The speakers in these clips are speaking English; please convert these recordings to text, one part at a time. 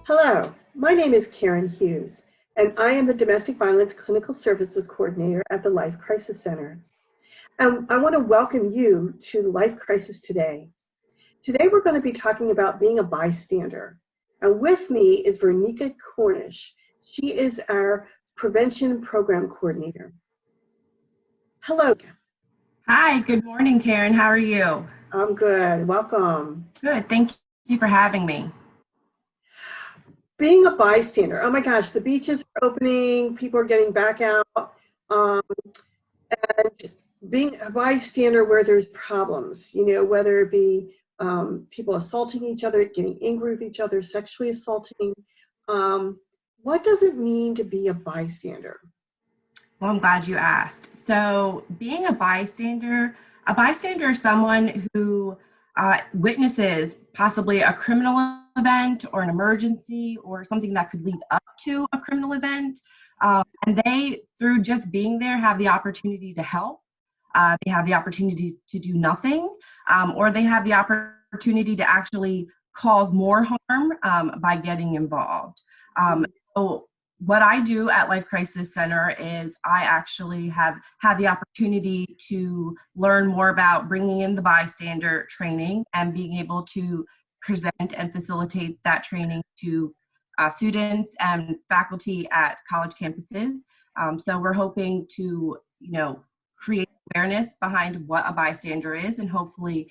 Hello, my name is Karen Hughes, and I am the Domestic Violence Clinical Services Coordinator at the Life Crisis Center. And I want to welcome you to Life Crisis Today. Today we're going to be talking about being a bystander. And with me is Verneka Cornish. She is our Prevention Program Coordinator. Hello. Hi, good morning, Karen. How are you? I'm good. Welcome. Good. Thank you for having me. Being a bystander. Oh my gosh, the beaches are opening, people are getting back out. And being a bystander where there's problems, whether it be people assaulting each other, getting angry with each other, sexually assaulting. What does it mean to be a bystander? Well, I'm glad you asked. So being a bystander is someone who witnesses possibly a criminal event or an emergency or something that could lead up to a criminal event. And they, through just being there, have the opportunity to help. They have the opportunity to do nothing, or they have the opportunity to actually cause more harm by getting involved. So what I do at Life Crisis Center is I actually have had the opportunity to learn more about bringing in the bystander training and being able to present and facilitate that training to students and faculty at college campuses. So we're hoping to, create awareness behind what a bystander is and hopefully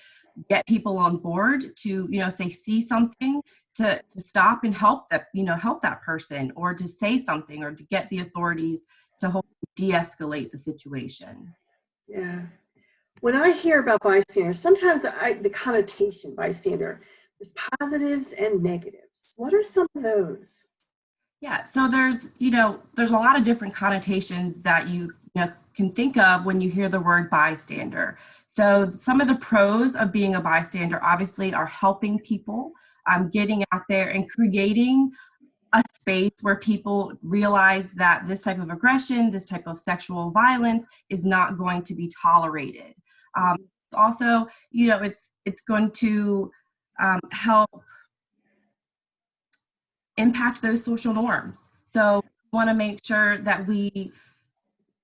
get people on board to, if they see something, to stop and help that person, or to say something, or to get the authorities to hopefully de-escalate the situation. Yeah. When I hear about bystanders, sometimes the connotation bystander, there's positives and negatives. What are some of those? Yeah, so there's a lot of different connotations that you can think of when you hear the word bystander. So some of the pros of being a bystander obviously are helping people, getting out there and creating a space where people realize that this type of aggression, this type of sexual violence is not going to be tolerated. Also, it's going to help impact those social norms. So we want to make sure that we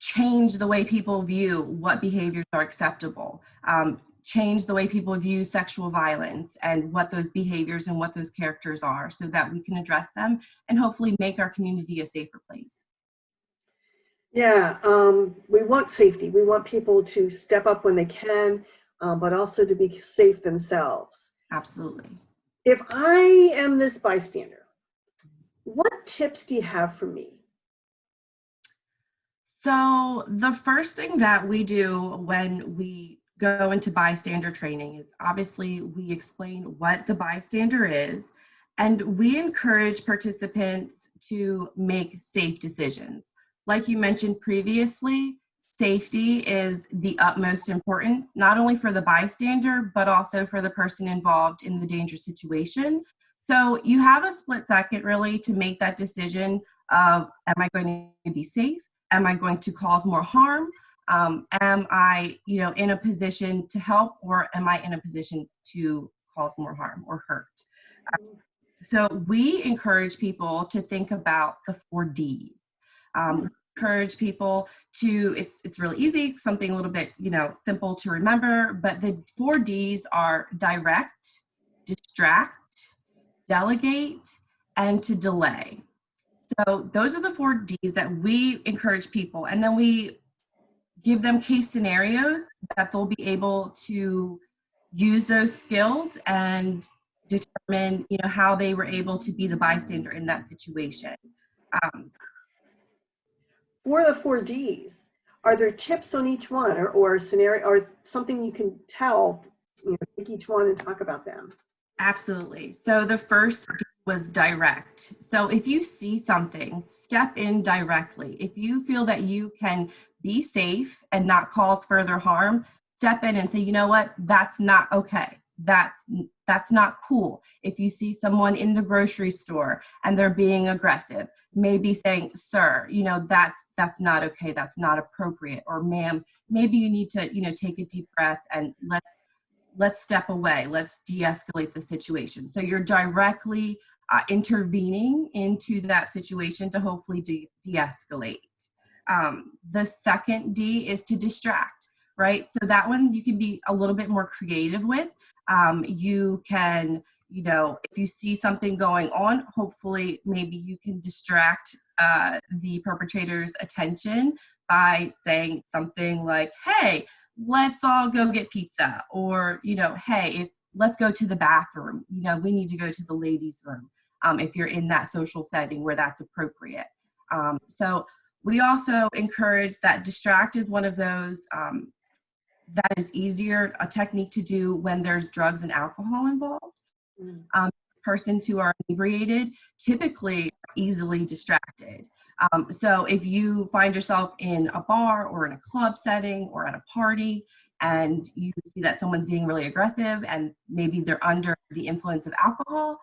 change the way people view what behaviors are acceptable, change the way people view sexual violence and what those behaviors and what those characters are, so that we can address them and hopefully make our community a safer place. Yeah, we want safety. We want people to step up when they can, but also to be safe themselves. Absolutely. If I am this bystander, what tips do you have for me? So the first thing that we do when we go into bystander training is obviously we explain what the bystander is, and we encourage participants to make safe decisions. Like you mentioned previously, safety is the utmost importance, not only for the bystander, but also for the person involved in the dangerous situation. So you have a split second really to make that decision of, am I going to be safe? Am I going to cause more harm? Am I, in a position to help, or am I in a position to cause more harm or hurt? So we encourage people to think about the 4 Ds. Encourage people to, it's really easy, something a little bit, simple to remember, but the 4 Ds are direct, distract, delegate, and to delay. So those are the 4 Ds that we encourage people, and then we give them case scenarios that they'll be able to use those skills and determine, how they were able to be the bystander in that situation. For the 4 Ds, are there tips on each one, or scenario, or something you can tell, take each one and talk about them? Absolutely. So the first D was direct. So if you see something, step in directly. If you feel that you can be safe and not cause further harm, step in and say, you know what, that's not okay. That's not cool. If you see someone in the grocery store and they're being aggressive, maybe saying, sir, that's not okay. That's not appropriate. Or ma'am, maybe you need to, take a deep breath and let's step away. Let's de-escalate the situation. So you're directly intervening into that situation to hopefully de-escalate. The second D is to distract, right? So that one you can be a little bit more creative with. You can, if you see something going on, hopefully maybe you can distract the perpetrator's attention by saying something like, hey, let's all go get pizza, or, hey, let's go to the bathroom. We need to go to the ladies' room if you're in that social setting where that's appropriate. So we also encourage that distract is one of those that is easier, a technique to do when there's drugs and alcohol involved. Persons who are inebriated typically are easily distracted. So if you find yourself in a bar or in a club setting or at a party and you see that someone's being really aggressive and maybe they're under the influence of alcohol,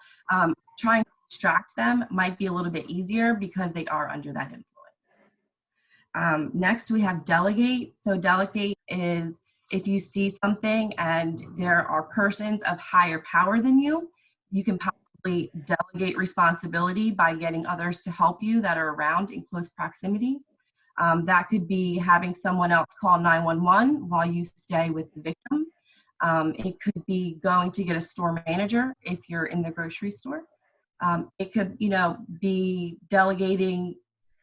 trying to distract them might be a little bit easier because they are under that influence. Next, we have delegate. So delegate is if you see something and there are persons of higher power than you, you can possibly delegate responsibility by getting others to help you that are around in close proximity. That could be having someone else call 911 while you stay with the victim. It could be going to get a store manager if you're in the grocery store. It could, be delegating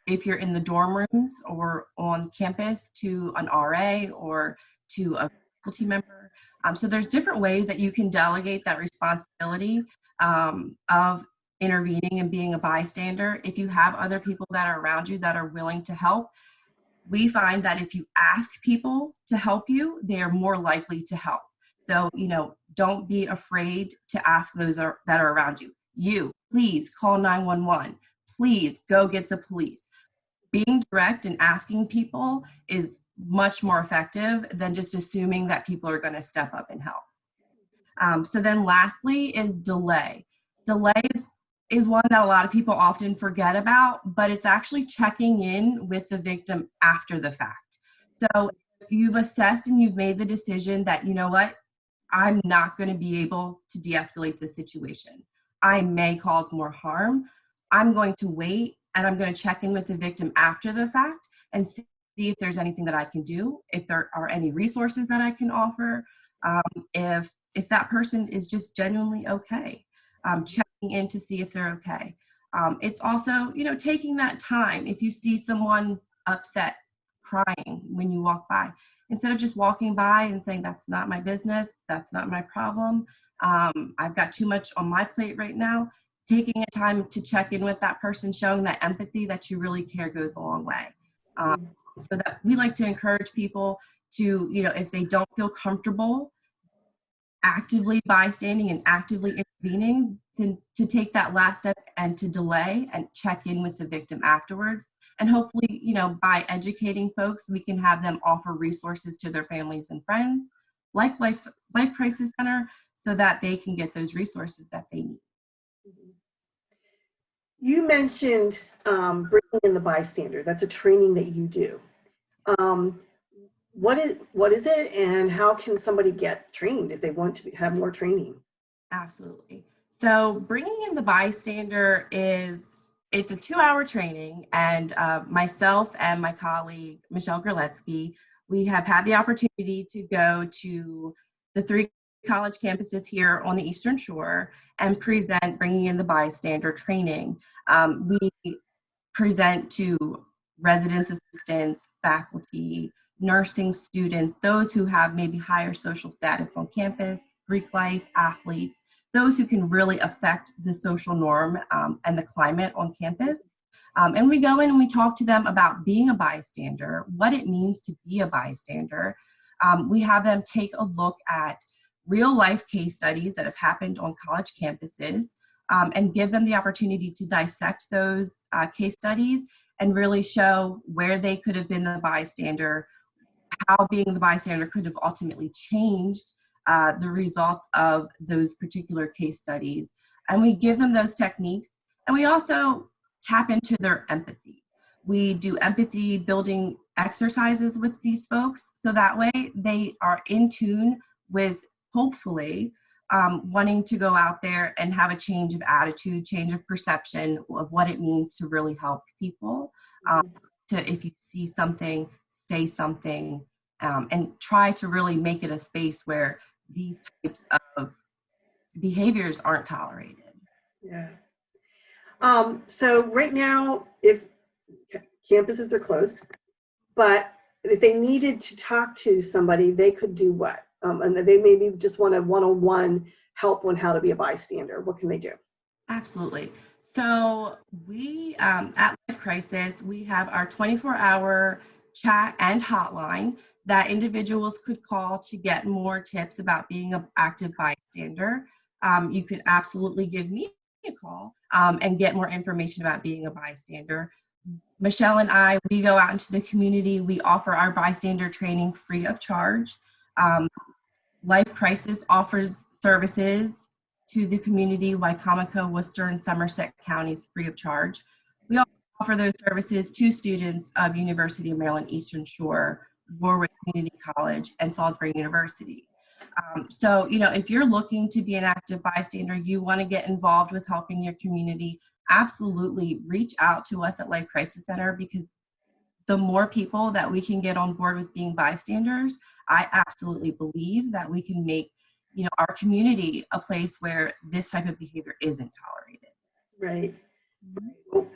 if you're in the dorm rooms or on campus to an RA or to a faculty member. So there's different ways that you can delegate that responsibility of intervening and being a bystander. If you have other people that are around you that are willing to help, we find that if you ask people to help you, they are more likely to help. So, don't be afraid to ask those that are around you. You, please call 911. Please go get the police. Being direct and asking people is much more effective than just assuming that people are going to step up and help. So then lastly is delay. Delay is one that a lot of people often forget about, but it's actually checking in with the victim after the fact. So if you've assessed and you've made the decision that, I'm not going to be able to de-escalate the situation. I may cause more harm. I'm going to wait and I'm going to check in with the victim after the fact and see if there's anything that I can do, if there are any resources that I can offer, if that person is just genuinely okay, checking in to see if they're okay. It's also, taking that time. If you see someone upset, crying when you walk by, instead of just walking by and saying, that's not my business, that's not my problem, I've got too much on my plate right now, taking a time to check in with that person, showing that empathy that you really care goes a long way. So that we like to encourage people to, if they don't feel comfortable actively bystanding and actively intervening, then to take that last step and to delay and check in with the victim afterwards. And hopefully, by educating folks, we can have them offer resources to their families and friends, like Life Crisis Center, so that they can get those resources that they need. You mentioned bringing in the bystander. That's a training that you do. What is it, and how can somebody get trained if they want to have more training? Absolutely. So bringing in the bystander it's a 2-hour training, and myself and my colleague, Michelle Gerletsky, we have had the opportunity to go to the 3 college campuses here on the Eastern Shore and present bringing in the bystander training. We present to residence assistants, faculty, nursing students, those who have maybe higher social status on campus, Greek life, athletes, those who can really affect the social norm and the climate on campus. And we go in and we talk to them about being a bystander, what it means to be a bystander. We have them take a look at real life case studies that have happened on college campuses and give them the opportunity to dissect those case studies and really show where they could have been the bystander, how being the bystander could have ultimately changed the results of those particular case studies. And we give them those techniques, and we also tap into their empathy. We do empathy building exercises with these folks, so that way they are in tune with, hopefully, wanting to go out there and have a change of attitude, change of perception of what it means to really help people. To if you see something, say something, and try to really make it a space where these types of behaviors aren't tolerated. Yeah. So right now, if campuses are closed, but if they needed to talk to somebody, they could do what? And they maybe just want a one-on-one help on how to be a bystander. What can they do? Absolutely. So we, at Life Crisis, we have our 24-hour chat and hotline that individuals could call to get more tips about being an active bystander. You could absolutely give me a call and get more information about being a bystander. Michelle and I, we go out into the community. We offer our bystander training free of charge. Life Crisis offers services to the community, Wycomico, Worcester, and Somerset counties free of charge. We also offer those services to students of University of Maryland Eastern Shore, Warwick Community College, and Salisbury University. So, you know, if you're looking to be an active bystander, you want to get involved with helping your community, absolutely reach out to us at Life Crisis Center, because the more people that we can get on board with being bystanders, I absolutely believe that we can make, you know, our community a place where this type of behavior isn't tolerated. Right. Well,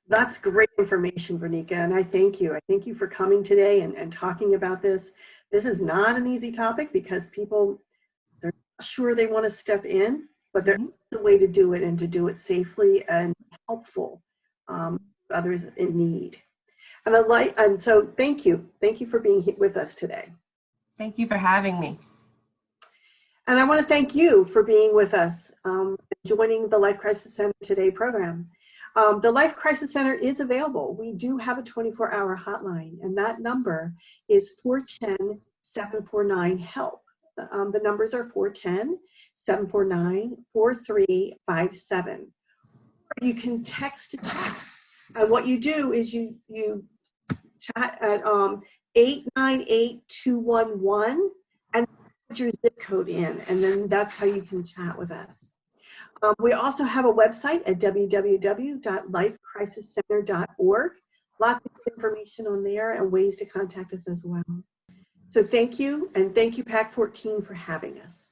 that's great information, Verneka, and I thank you. I thank you for coming today and talking about this. This is not an easy topic because people, they're not sure they want to step in, but there's a way to do it and to do it safely and helpful others in need. And so thank you. Thank you for being here with us today. Thank you for having me. And I want to thank you for being with us, joining the Life Crisis Center Today program. The Life Crisis Center is available. We do have a 24-hour hotline, and that number is 410-749-HELP. The numbers are 410-749-4357. You can text to chat. And what you do is you chat at 898-211 and put your zip code in, and then that's how you can chat with us. We also have a website at www.lifecrisiscenter.org. Lots of information on there and ways to contact us as well. So thank you, and thank you, PAC 14, for having us.